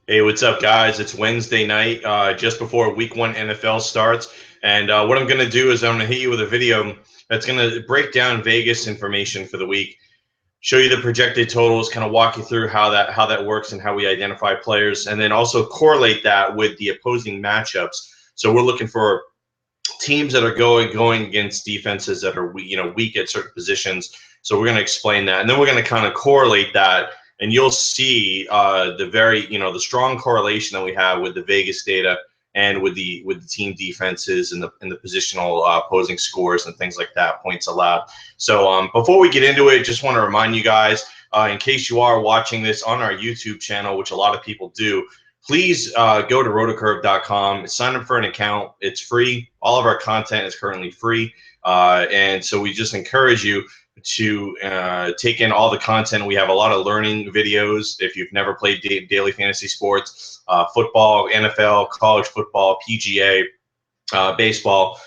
Hey, what's up, guys? It's Wednesday night, just before Week 1 NFL starts. And what I'm going to do is I'm going to hit you with a video that's going to break down Vegas information for the week, show you the projected totals, kind of walk you through how that works and how we identify players, and then also correlate that with the opposing matchups. So we're looking for teams that are going against defenses that are weak at certain positions. So we're going to explain that, and then we're going to kind of correlate that, and you'll see the strong correlation that we have with the Vegas data and with the team defenses and the positional opposing scores and things like that, points allowed. So before we get into it, just want to remind you guys, in case you are watching this on our YouTube channel, which a lot of people do, please go to rotocurve.com, sign up for an account. It's free. All of our content is currently free. And so we just encourage you to take in all the content. We have a lot of learning videos. If you've never played daily fantasy sports, football, NFL, college football, PGA, baseball,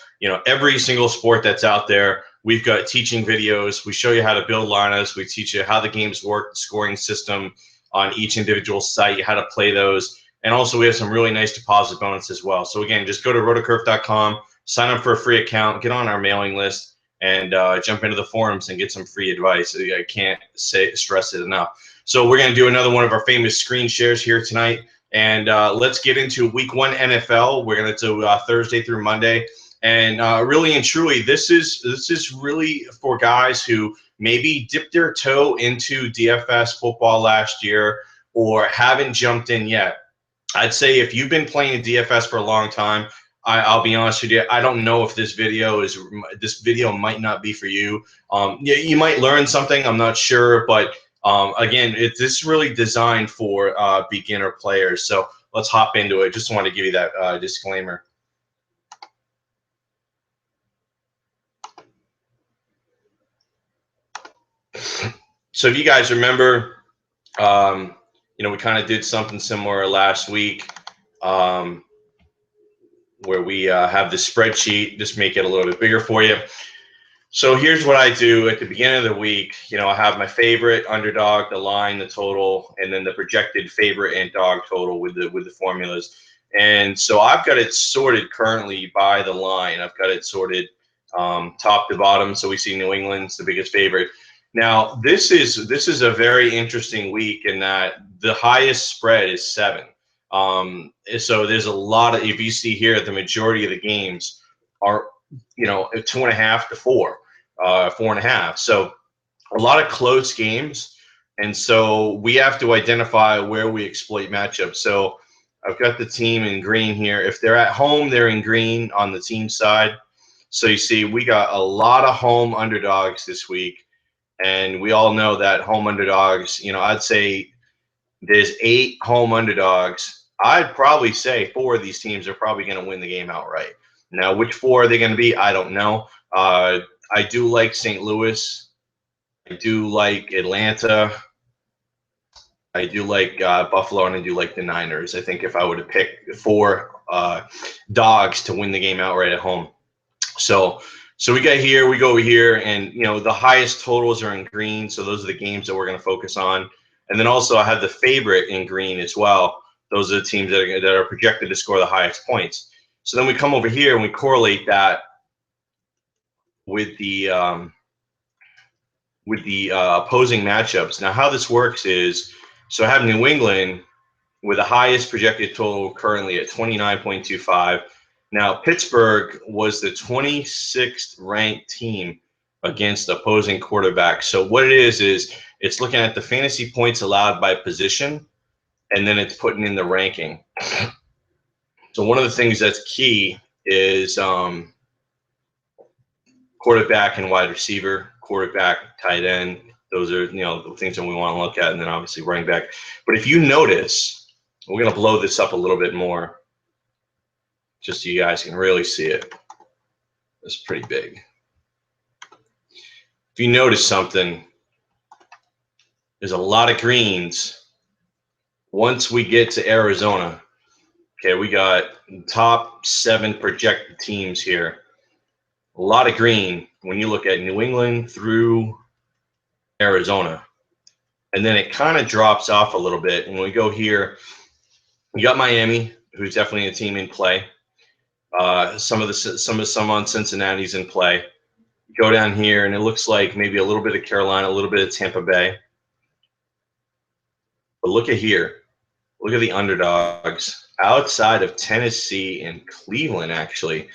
every single sport that's out there, we've got teaching videos. We show you how to build lineups. We teach you how the games work, the scoring system on each individual site, how to play those. And also we have some really nice deposit bonus as well. So again, just go to rotocurve.com, sign up for a free account, get on our mailing list, and jump into the forums and get some free advice. I can't stress it enough. So we're going to do another one of our famous screen shares here tonight. And let's get into Week 1 NFL. We're going to do Thursday through Monday. And really and truly, this is really for guys who maybe dipped their toe into DFS football last year or haven't jumped in yet. I'd say if you've been playing DFS for a long time, I'll be honest with you, I don't know if this video might not be for you. You might learn something, I'm not sure, but again, this is really designed for beginner players. So let's hop into it. Just want to give you that disclaimer. So if you guys remember, we kind of did something similar last week, where we have the spreadsheet, just make it a little bit bigger for you. So here's what I do at the beginning of the week. I have my favorite underdog, the line, the total, and then the projected favorite and dog total with the formulas. And so I've got it sorted currently by the line. I've got it sorted top to bottom. So we see New England's the biggest favorite. Now this is a very interesting week in that the highest spread is 7. So there's a lot of, if you see here, the majority of the games are 2.5 to 4, 4.5. So a lot of close games, and so we have to identify where we exploit matchups. So I've got the team in green here. If they're at home, they're in green on the team side. So you see, we got a lot of home underdogs this week, and we all know that home underdogs. I'd say there's 8 home underdogs. I'd probably say 4 of these teams are probably going to win the game outright. Now, which 4 are they going to be? I don't know. I do like St. Louis. I do like Atlanta. I do like Buffalo, and I do like the Niners. I think if I would have picked 4 dogs to win the game outright at home. So we go over here, and the highest totals are in green. So those are the games that we're going to focus on. And then also I have the favorite in green as well. Those are the teams that are projected to score the highest points. So then we come over here and we correlate that with the opposing matchups. Now, how this works is, so I have New England with the highest projected total currently at 29.25. Now, Pittsburgh was the 26th ranked team against opposing quarterbacks. So what it is it's looking at the fantasy points allowed by position, and then it's putting in the ranking. So one of the things that's key is quarterback and wide receiver, quarterback, tight end. Those are the things that we want to look at, and then obviously running back. But if you notice, we're going to blow this up a little bit more, just so you guys can really see it. It's pretty big. If you notice something, there's a lot of greens. Once we get to Arizona, okay, we got top 7 projected teams here. A lot of green when you look at New England through Arizona. And then it kind of drops off a little bit. And when we go here, You got Miami, who's definitely a team in play. Some on Cincinnati's in play. Go down here, and it looks like maybe a little bit of Carolina, a little bit of Tampa Bay. But look at here. Look at the underdogs outside of Tennessee and Cleveland, actually,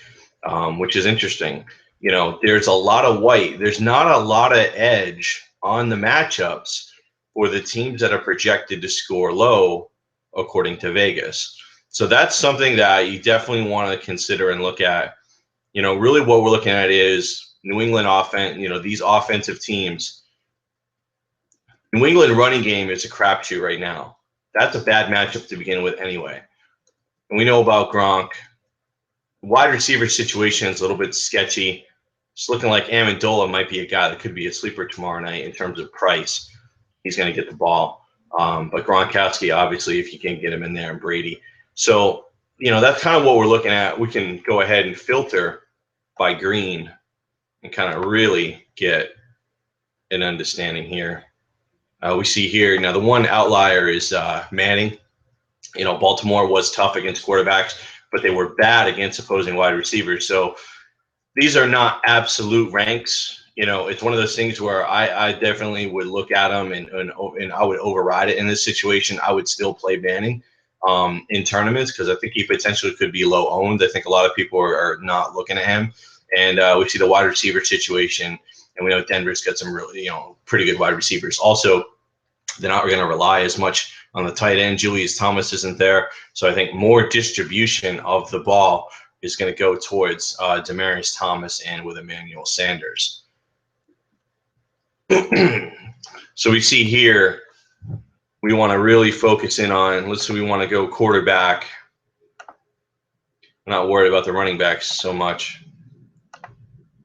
which is interesting. You know, there's a lot of white. There's not a lot of edge on the matchups for the teams that are projected to score low, according to Vegas. So that's something that you definitely want to consider and look at. You know, really what we're looking at is New England offense, you know, these offensive teams. New England running game is a crapshoot right now. That's a bad matchup to begin with anyway. And we know about Gronk. Wide receiver situation is a little bit sketchy. It's looking like Amendola might be a guy that could be a sleeper tomorrow night in terms of price. He's going to get the ball. But Gronkowski, obviously, if you can get him in there, and Brady. So, you know, that's kind of what we're looking at. We can go ahead and filter by green and kind of really get an understanding here. We see here, now the one outlier is Manning. You know, Baltimore was tough against quarterbacks, but they were bad against opposing wide receivers. So these are not absolute ranks. You know, it's one of those things where I definitely would look at them and I would override it. In this situation, I would still play Manning in tournaments because I think he potentially could be low owned. I think a lot of people are not looking at him. And we see the wide receiver situation, and we know Denver's got some really, you know, pretty good wide receivers. Also, they're not going to rely as much on the tight end. Julius Thomas isn't there. So I think more distribution of the ball is going to go towards Demaryius Thomas and with Emmanuel Sanders. So we see here, we want to really focus in on, let's say we want to go quarterback. I'm not worried about the running backs so much.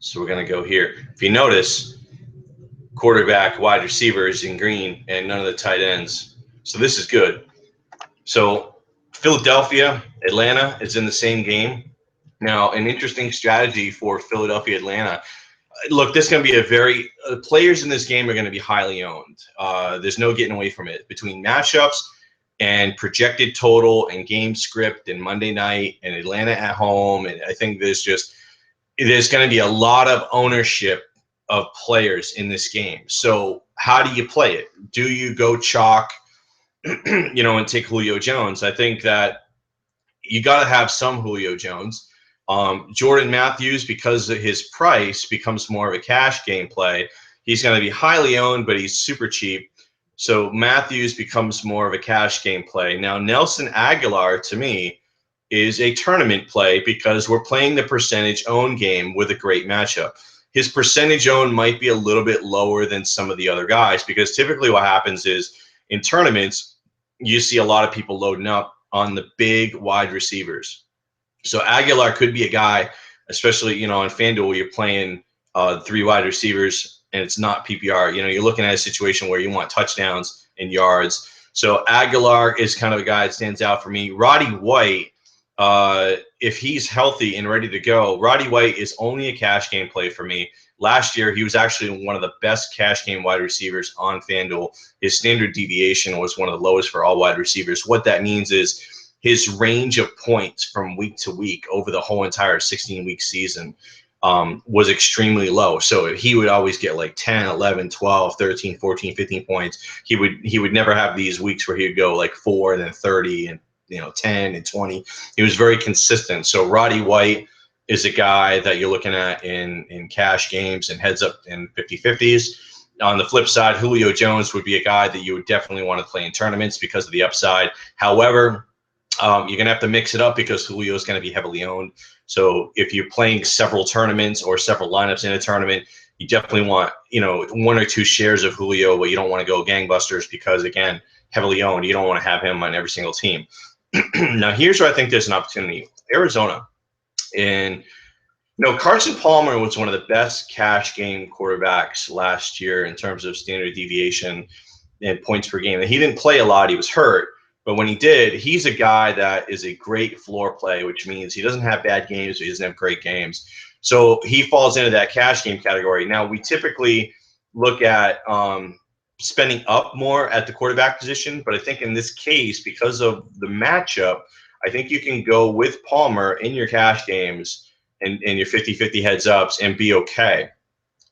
So we're going to go here. If you notice, quarterback, wide receivers in green, and none of the tight ends. So this is good. So Philadelphia, Atlanta is in the same game. Now, an interesting strategy for Philadelphia, Atlanta. Look, this is going to be a very players in this game are going to be highly owned. There's no getting away from it. Between matchups and projected total and game script and Monday night and Atlanta at home, and I think there's going to be a lot of ownership of players in this game. So how do you play it? Do you go chalk, you know, and take Julio Jones? I think that you got to have some Julio Jones. Jordan Matthews, because of his price, becomes more of a cash game play. He's going to be highly owned, but he's super cheap. So Matthews becomes more of a cash game play. Now, Nelson Aguilar, to me, is a tournament play because we're playing the percentage own game with a great matchup. His percentage own might be a little bit lower than some of the other guys because typically what happens is in tournaments, you see a lot of people loading up on the big wide receivers. So Aguilar could be a guy, especially, you know, on FanDuel, you're playing 3 wide receivers and it's not PPR. You know, you're looking at a situation where you want touchdowns and yards. So Aguilar is kind of a guy that stands out for me. Roddy White, if he's healthy and ready to go, Roddy White is only a cash game play for me. Last year, he was actually one of the best cash game wide receivers on FanDuel. His standard deviation was one of the lowest for all wide receivers. What that means is his range of points from week to week over the whole entire 16-week season was extremely low. So he would always get like 10, 11, 12, 13, 14, 15 points. He would never have these weeks where he would go like 4 and then 30 and 10 and 20. He was very consistent. So Roddy White is a guy that you're looking at in cash games and heads up in 50-50s. On the flip side, Julio Jones would be a guy that you would definitely want to play in tournaments because of the upside. However, you're going to have to mix it up because Julio is going to be heavily owned. So if you're playing several tournaments or several lineups in a tournament, you definitely want, 1 or 2 shares of Julio, but you don't want to go gangbusters because, again, heavily owned. You don't want to have him on every single team. Now, here's where I think there's an opportunity. Arizona. And, Carson Palmer was one of the best cash game quarterbacks last year in terms of standard deviation and points per game. And he didn't play a lot. He was hurt. But when he did, he's a guy that is a great floor play, which means he doesn't have bad games, but he doesn't have great games. So he falls into that cash game category. Now, we typically look at spending up more at the quarterback position. But I think in this case, because of the matchup, I think you can go with Palmer in your cash games and your 50-50 heads ups and be okay.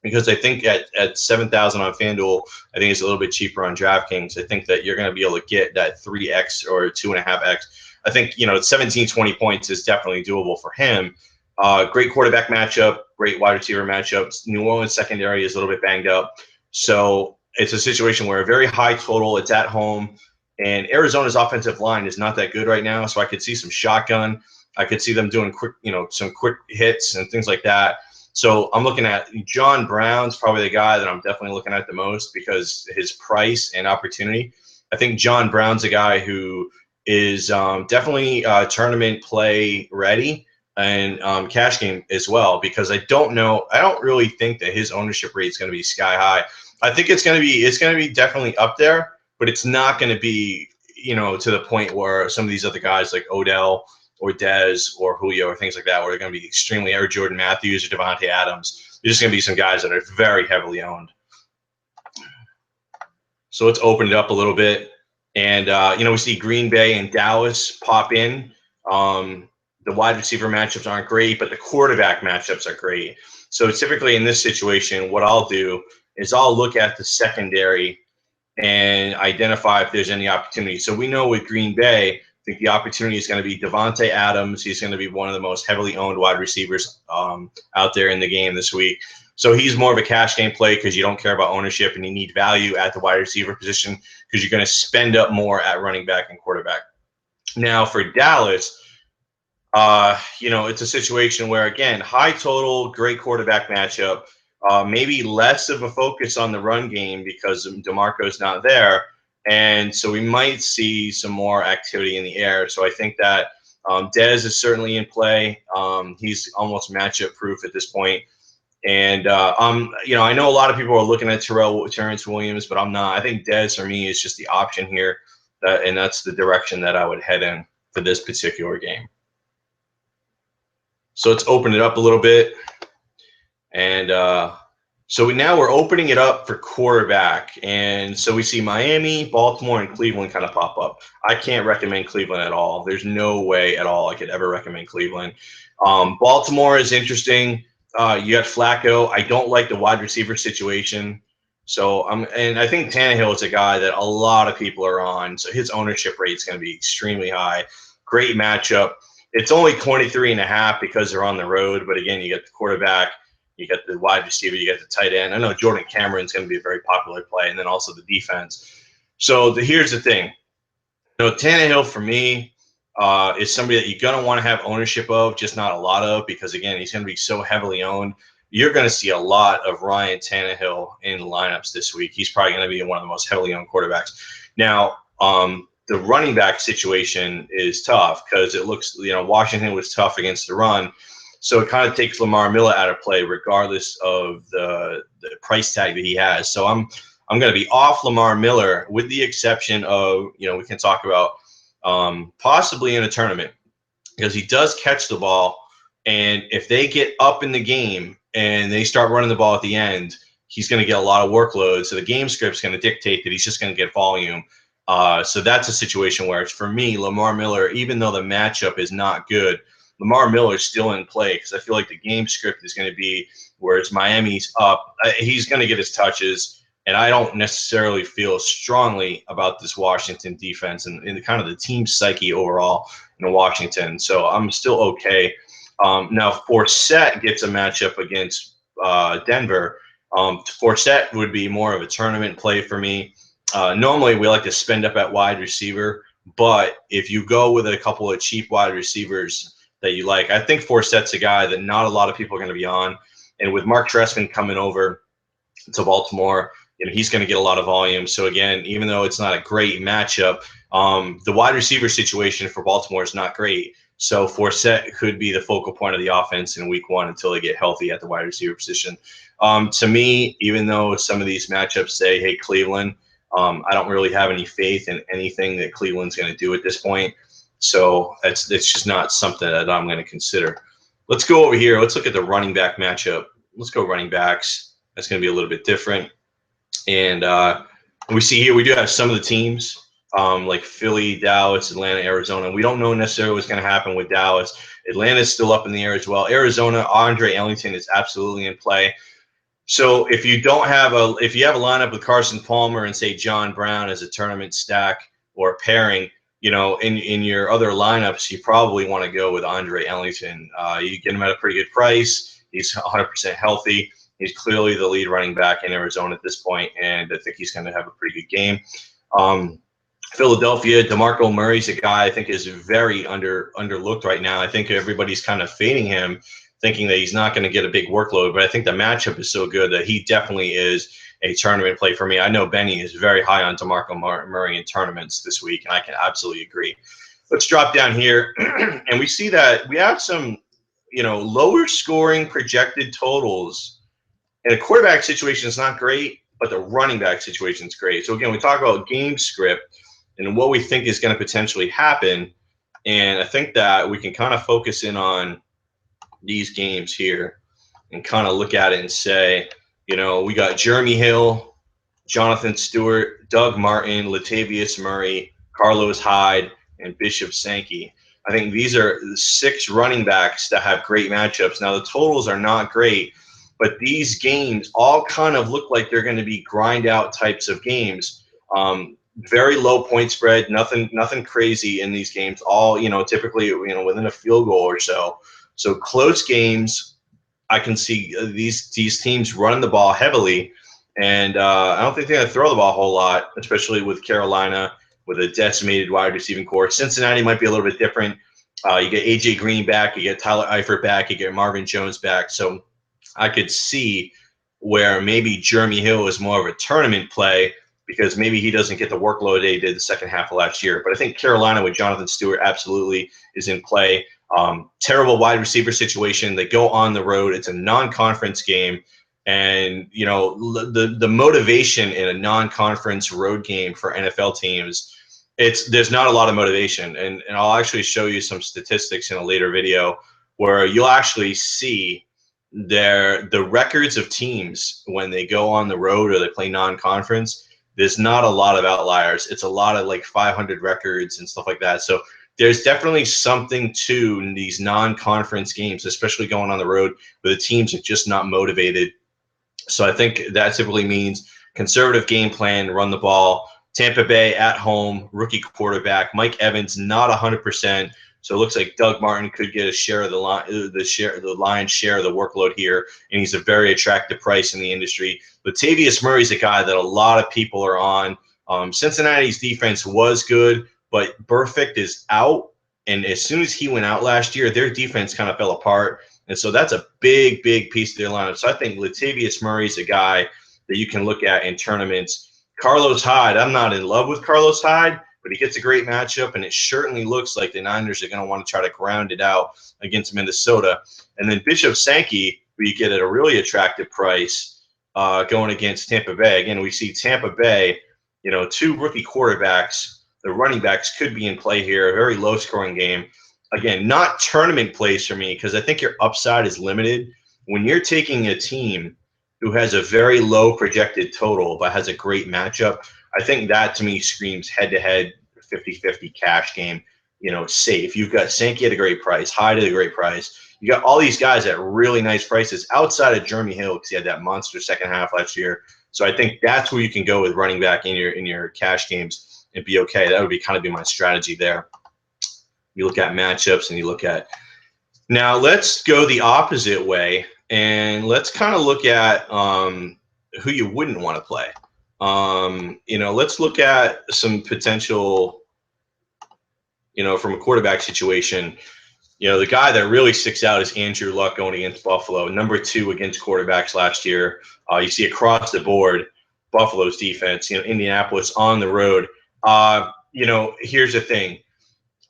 Because I think at 7,000 on FanDuel, I think it's a little bit cheaper on DraftKings. I think that you're going to be able to get that 3x or 2.5x. I think 17, 20 points is definitely doable for him. Great quarterback matchup, great wide receiver matchups. New Orleans secondary is a little bit banged up, so it's a situation where a very high total. It's at home, and Arizona's offensive line is not that good right now. So I could see some shotgun. I could see them doing quick, some quick hits and things like that. So I'm looking at John Brown's probably the guy that I'm definitely looking at the most because his price and opportunity. I think John Brown's a guy who is definitely tournament play ready and cash game as well, because I don't really think that his ownership rate is going to be sky high. I think it's going to be definitely up there, but it's not going to be to the point where some of these other guys like Odell or Dez or Julio or things like that, where they're going to be extremely, or Jordan Matthews or Devontae Adams. There's just going to be some guys that are very heavily owned. So let's open it up a little bit. And, we see Green Bay and Dallas pop in. The wide receiver matchups aren't great, but the quarterback matchups are great. So typically in this situation, what I'll do is I'll look at the secondary and identify if there's any opportunity. So we know with Green Bay, I think the opportunity is going to be Devontae Adams. He's going to be one of the most heavily owned wide receivers out there in the game this week. So he's more of a cash game play because you don't care about ownership and you need value at the wide receiver position because you're going to spend up more at running back and quarterback. Now for Dallas, it's a situation where, again, high total, great quarterback matchup, maybe less of a focus on the run game because DeMarco's not there. And so we might see some more activity in the air. So I think that Dez is certainly in play. He's almost matchup proof at this point. And, I know a lot of people are looking at Terrence Williams, but I'm not. I think Dez for me is just the option here. And that's the direction that I would head in for this particular game. So let's open it up a little bit. And so now we're opening it up for quarterback. And so we see Miami, Baltimore, and Cleveland kind of pop up. I can't recommend Cleveland at all. There's no way at all I could ever recommend Cleveland. Baltimore is interesting. You got Flacco. I don't like the wide receiver situation. So and I think Tannehill is a guy that a lot of people are on. So his ownership rate is going to be extremely high. Great matchup. It's only 23.5 because they're on the road. But again, you get the quarterback. You got the wide receiver, you got the tight end. I know Jordan Cameron's going to be a very popular play, and then also the defense. So here's the thing. Tannehill for me is somebody that you're going to want to have ownership of, just not a lot of, because, again, he's going to be so heavily owned. You're going to see a lot of Ryan Tannehill in lineups this week. He's probably going to be one of the most heavily owned quarterbacks. Now, the running back situation is tough because it looks, Washington was tough against the run. So it kind of takes Lamar Miller out of play, regardless of the price tag that he has. So I'm going to be off Lamar Miller, with the exception of we can talk about possibly in a tournament, because he does catch the ball, and if they get up in the game and they start running the ball at the end, he's going to get a lot of workload. So the game script's going to dictate that he's just going to get volume. So that's a situation where, for me, Lamar Miller, even though the matchup is not good, Lamar Miller is still in play because I feel like the game script is going to be where it's Miami's up. He's going to get his touches, and I don't necessarily feel strongly about this Washington defense and kind of the team psyche overall in Washington. So I'm still okay. Now, Forsett gets a matchup against Denver. Forsett would be more of a tournament play for me. Normally, we like to spend up at wide receiver, but if you go with a couple of cheap wide receivers that you like, I think Forsett's a guy that not a lot of people are going to be on. And with Mark Trestman coming over to Baltimore, he's going to get a lot of volume. So again, even though it's not a great matchup, the wide receiver situation for Baltimore is not great. So Forsett could be the focal point of the offense in week one until they get healthy at the wide receiver position. To me, even though some of these matchups say, hey, Cleveland, I don't really have any faith in anything that Cleveland's going to do at this point. So it's just not something that I'm going to consider. Let's go over here. Let's look at the running back matchup. Let's go running backs. That's going to be a little bit different. And We see here we do have some of the teams like Philly, Dallas, Atlanta, Arizona. We don't know necessarily what's going to happen with Dallas. Atlanta's still up in the air as well. Arizona, Andre Ellington is absolutely in play. So if you have a lineup with Carson Palmer and say John Brown as a tournament stack or pairing, in your other lineups, you probably want to go with Andre Ellington. You get him at a pretty good price. He's 100% healthy. He's clearly the lead running back in Arizona at this point, and I think he's going to have a pretty good game. Philadelphia, DeMarco Murray's a guy I think is very underlooked right now. I think everybody's kind of fading him, thinking that he's not going to get a big workload, but I think the matchup is so good that he definitely is a tournament play for me. I know Benny is very high on DeMarco Murray in tournaments this week, and I can absolutely agree. Let's drop down here, and we see that we have some, lower scoring projected totals. And a quarterback situation is not great, but the running back situation is great. So again, we talk about game script and what we think is going to potentially happen. And I think that we can kind of focus in on these games here and kind of look at it and say, we got Jeremy Hill, Jonathan Stewart, Doug Martin, Latavius Murray, Carlos Hyde, and Bishop Sankey. I think these are 6 running backs that have great matchups. Now, the totals are not great, but these games all kind of look like they're going to be grind out types of games. Very low point spread, nothing crazy in these games. All, typically, within a field goal or so. So close games, I can see these teams running the ball heavily, and I don't think they're going to throw the ball a whole lot, especially with Carolina with a decimated wide receiving core. Cincinnati might be a little bit different. You get A.J. Green back, you get Tyler Eifert back, you get Marvin Jones back. So I could see where maybe Jeremy Hill is more of a tournament play because maybe he doesn't get the workload they did the second half of last year. But I think Carolina with Jonathan Stewart absolutely is in play. Terrible wide receiver situation. They go on the road. It's a non-conference game. And, the motivation in a non-conference road game for NFL teams, there's not a lot of motivation. And I'll actually show you some statistics in a later video where you'll actually see the records of teams when they go on the road or they play non-conference. There's not a lot of outliers. It's a lot of like 500 records and stuff like that. So there's definitely something to these non-conference games, especially going on the road where the teams are just not motivated. So I think that typically means conservative game plan, run the ball. Tampa Bay at home, rookie quarterback. Mike Evans not 100%. So it looks like Doug Martin could get a share of the lion's share of the workload here, and he's a very attractive price in the industry. Latavius Murray's a guy that a lot of people are on. Cincinnati's defense was good, but Burfict is out, and as soon as he went out last year, their defense kind of fell apart, and so that's a big piece of their lineup. So I think Latavius Murray's a guy that you can look at in tournaments. Carlos Hyde, I'm not in love with Carlos Hyde, but he gets a great matchup, and it certainly looks like the Niners are going to want to try to ground it out against Minnesota. And then Bishop Sankey, who you get at a really attractive price, going against Tampa Bay. Again, we see Tampa Bay, 2 rookie quarterbacks. The running backs could be in play here. A very low-scoring game. Again, not tournament plays for me because I think your upside is limited. When you're taking a team who has a very low projected total but has a great matchup, I think that to me screams head-to-head 50-50 cash game, safe. You've got Sankey at a great price, Hyde at a great price. You got all these guys at really nice prices outside of Jeremy Hill because he had that monster second half last year. So I think that's where you can go with running back in your cash games and be okay. That would be my strategy there. You look at matchups and you look at – now let's go the opposite way and let's kind of look at who you wouldn't want to play. Let's look at some potential, from a quarterback situation. The guy that really sticks out is Andrew Luck going against Buffalo, number 2 against quarterbacks last year. You see across the board, Buffalo's defense, Indianapolis on the road. Here's the thing.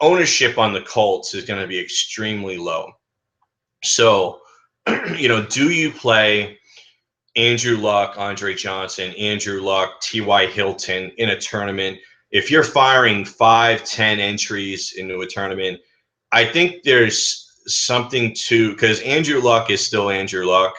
Ownership on the Colts is going to be extremely low. So, do you play Andrew Luck, Andre Johnson, Andrew Luck, T.Y. Hilton in a tournament? If you're firing 5-10 entries into a tournament, I think there's something to, because Andrew Luck is still Andrew Luck,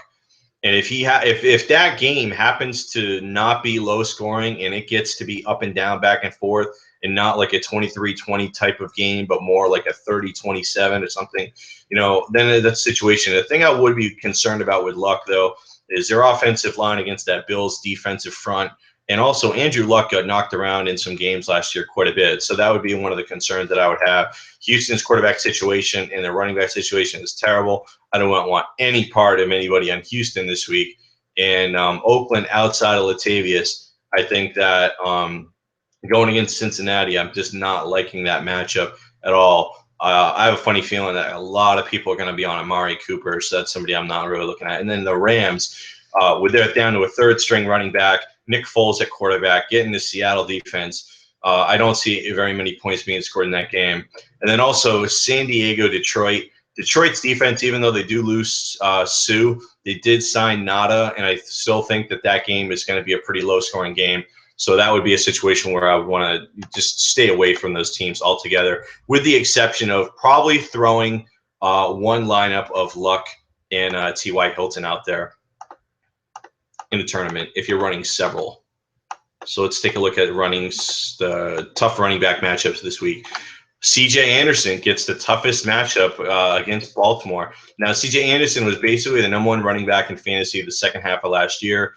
And if that game happens to not be low scoring and it gets to be up and down, back and forth, and not like a 23-20 type of game, but more like a 30-27 or something, then that's the situation. The thing I would be concerned about with Luck, though, is their offensive line against that Bills defensive front. And also, Andrew Luck got knocked around in some games last year quite a bit. So that would be one of the concerns that I would have. Houston's quarterback situation and their running back situation is terrible. I don't want any part of anybody on Houston this week. And Oakland, outside of Latavius, I think that going against Cincinnati, I'm just not liking that matchup at all. I have a funny feeling that a lot of people are going to be on Amari Cooper, so that's somebody I'm not really looking at. And then the Rams, with their down to a third-string running back, Nick Foles at quarterback, getting the Seattle defense. I don't see very many points being scored in that game. And then also San Diego, Detroit. Detroit's defense, even though they do lose Sue, they did sign Nada, and I still think that game is going to be a pretty low-scoring game. So that would be a situation where I would want to just stay away from those teams altogether, with the exception of probably throwing one lineup of Luck and T.Y. Hilton out there in the tournament if you're running several. So let's take a look at the tough running back matchups this week. C.J. Anderson gets the toughest matchup against Baltimore. Now, C.J. Anderson was basically the #1 running back in fantasy the second half of last year.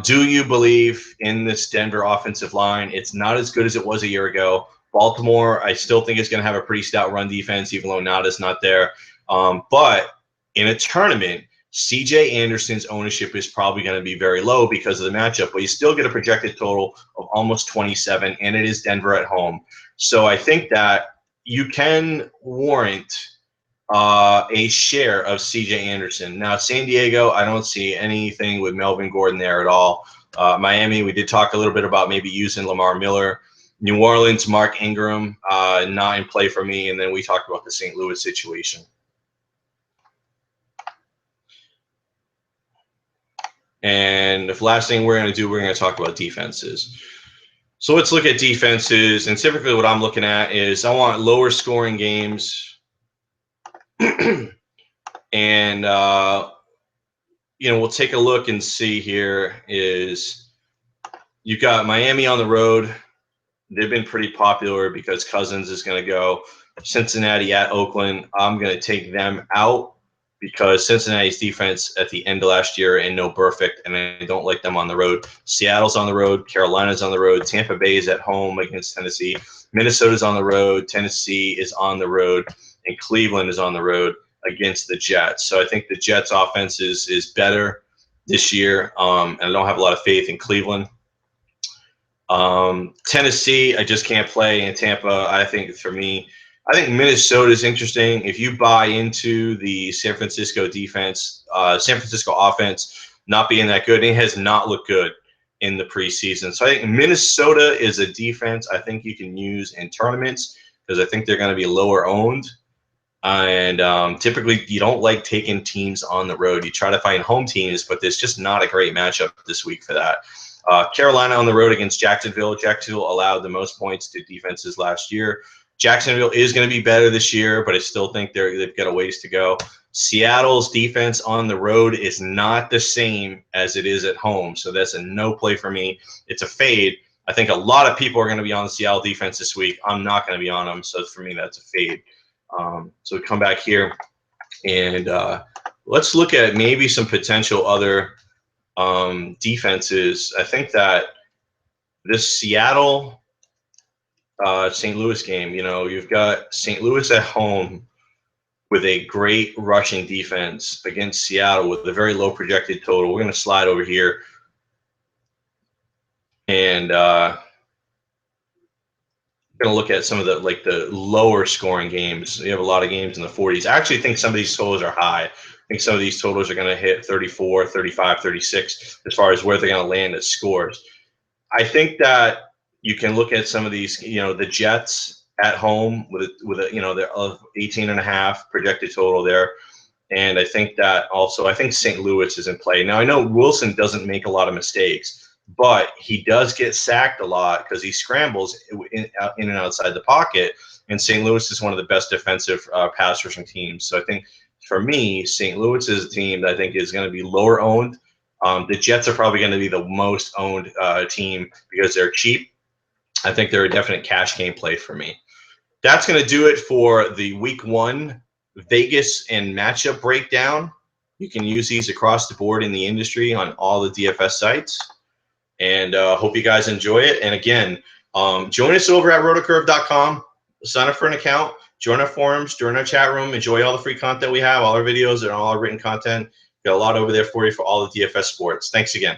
Do you believe in this Denver offensive line? It's not as good as it was a year ago. Baltimore, I still think is going to have a pretty stout run defense, even though Nada's not there. But in a tournament, C.J. Anderson's ownership is probably going to be very low because of the matchup, but you still get a projected total of almost 27, and it is Denver at home. So I think that you can warrant a share of C.J. Anderson. Now, San Diego, I don't see anything with Melvin Gordon there at all. Miami, we did talk a little bit about maybe using Lamar Miller. New Orleans, Mark Ingram, not in play for me. And then we talked about the St. Louis situation. And the last thing we're going to do, we're going to talk about defenses. So let's look at defenses. And typically what I'm looking at is I want lower scoring games. And, we'll take a look and see here is you've got Miami on the road. They've been pretty popular because Cousins is going to go. Cincinnati at Oakland, I'm going to take them out because Cincinnati's defense at the end of last year and no perfect, and I don't like them on the road. Seattle's on the road. Carolina's on the road. Tampa Bay is at home against Tennessee. Minnesota's on the road. Tennessee is on the road. And Cleveland is on the road against the Jets. So I think the Jets offense is better this year, and I don't have a lot of faith in Cleveland. Tennessee, I just can't play. In Tampa, I think Minnesota is interesting. If you buy into the San Francisco defense, San Francisco offense not being that good, it has not looked good in the preseason. So I think Minnesota is a defense I think you can use in tournaments because I think they're going to be lower owned. And typically you don't like taking teams on the road. You try to find home teams, but there's just not a great matchup this week for that. Carolina on the road against Jacksonville. Jacksonville allowed the most points to defenses last year. Jacksonville is going to be better this year, but I still think they've got a ways to go. Seattle's defense on the road is not the same as it is at home, so that's a no play for me. It's a fade. I think a lot of people are going to be on the Seattle defense this week. I'm not going to be on them, so for me that's a fade. So we come back here, and let's look at maybe some potential other defenses. I think that this Seattle St. Louis game, you've got St. Louis at home with a great rushing defense against Seattle with a very low projected total. We're going to slide over here and going to look at some of the lower scoring games. You have a lot of games in the 40s. I actually think some of these totals are high. I think some of these totals are going to hit 34, 35, 36 as far as where they're going to land as scores. I think that you can look at some of these, the Jets at home with their 18.5 projected total there. And I think St. Louis is in play. Now, I know Wilson doesn't make a lot of mistakes, but he does get sacked a lot because he scrambles in and outside the pocket. And St. Louis is one of the best defensive pass rushing teams. So I think for me, St. Louis is a team that I think is going to be lower owned. The Jets are probably going to be the most owned team because they're cheap. I think they're a definite cash game play for me. That's going to do it for the week 1 Vegas and matchup breakdown. You can use these across the board in the industry on all the DFS sites. And hope you guys enjoy it. And again, join us over at rotocurve.com. Sign up for an account. Join our forums. Join our chat room. Enjoy all the free content we have, all our videos and all our written content. Got a lot over there for you for all the DFS sports. Thanks again.